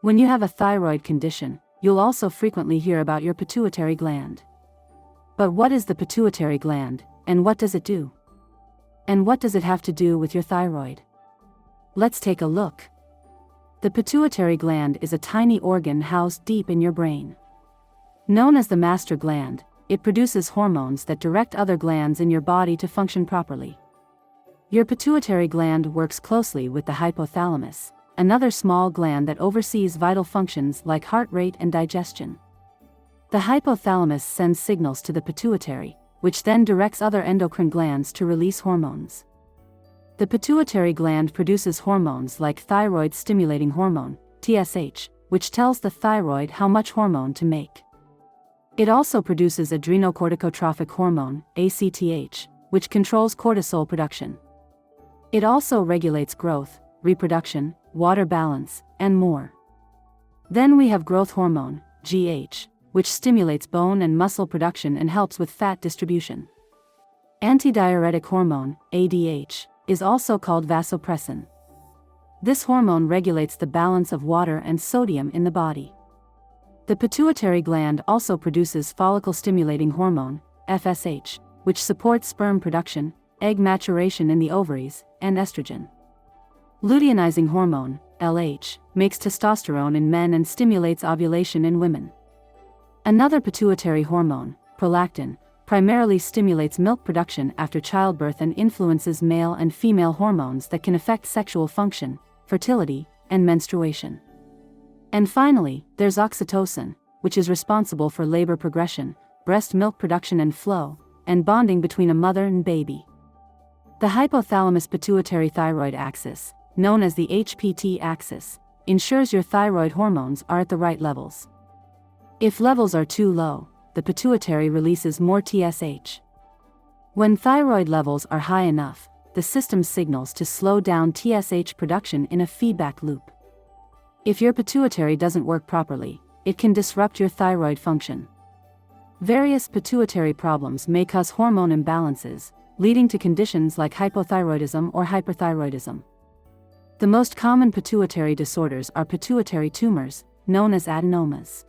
When you have a thyroid condition, you'll also frequently hear about your pituitary gland. But what is the pituitary gland, and what does it do? And what does it have to do with your thyroid? Let's take a look. The pituitary gland is a tiny organ housed deep in your brain. Known as the master gland, it produces hormones that direct other glands in your body to function properly. Your pituitary gland works closely with the hypothalamus, another small gland that oversees vital functions like heart rate and digestion. The hypothalamus sends signals to the pituitary, which then directs other endocrine glands to release hormones. The pituitary gland produces hormones like thyroid-stimulating hormone, TSH, which tells the thyroid how much hormone to make. It also produces adrenocorticotropic hormone, ACTH, which controls cortisol production. It also regulates growth, reproduction, water balance, and more. Then we have growth hormone, GH, which stimulates bone and muscle production and helps with fat distribution. Antidiuretic hormone, ADH, is also called vasopressin. This hormone regulates the balance of water and sodium in the body. The pituitary gland also produces follicle-stimulating hormone, FSH, which supports sperm production, egg maturation in the ovaries, and estrogen. Luteinizing hormone, LH, makes testosterone in men and stimulates ovulation in women. Another pituitary hormone, prolactin, primarily stimulates milk production after childbirth and influences male and female hormones that can affect sexual function, fertility, and menstruation. And finally, there's oxytocin, which is responsible for labor progression, breast milk production and flow, and bonding between a mother and baby. The hypothalamus-pituitary-thyroid axis, known as the HPT axis, ensures your thyroid hormones are at the right levels. If levels are too low, the pituitary releases more TSH. When thyroid levels are high enough, the system signals to slow down TSH production in a feedback loop. If your pituitary doesn't work properly, it can disrupt your thyroid function. Various pituitary problems may cause hormone imbalances, leading to conditions like hypothyroidism or hyperthyroidism. The most common pituitary disorders are pituitary tumors, known as adenomas.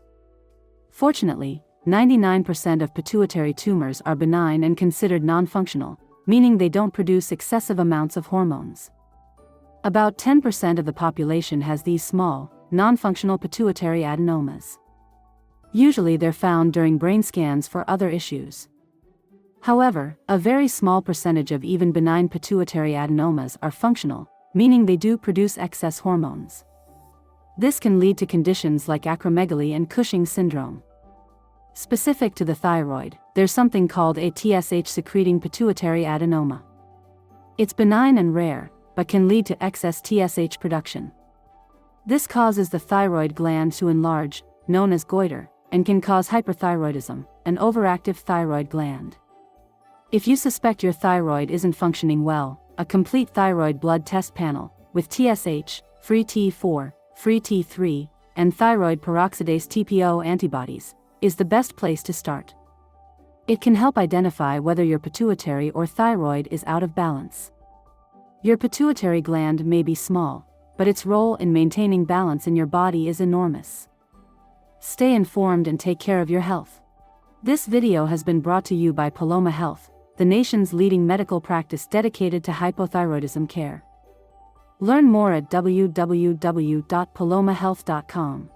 Fortunately, 99% of pituitary tumors are benign and considered non-functional, meaning they don't produce excessive amounts of hormones. About 10% of the population has these small, non-functional pituitary adenomas. Usually they're found during brain scans for other issues. However, a very small percentage of even benign pituitary adenomas are functional, meaning they do produce excess hormones. This can lead to conditions like acromegaly and Cushing's syndrome. Specific to the thyroid, there's something called a TSH-secreting pituitary adenoma. It's benign and rare, but can lead to excess TSH production. This causes the thyroid gland to enlarge, known as goiter, and can cause hyperthyroidism, an overactive thyroid gland. If you suspect your thyroid isn't functioning well, a complete thyroid blood test panel, with TSH, free T4, free T3, and thyroid peroxidase TPO antibodies, is the best place to start. It can help identify whether your pituitary or thyroid is out of balance. Your pituitary gland may be small, but its role in maintaining balance in your body is enormous. Stay informed and take care of your health. This video has been brought to you by Paloma Health, the nation's leading medical practice dedicated to hypothyroidism care. Learn more at www.palomahealth.com.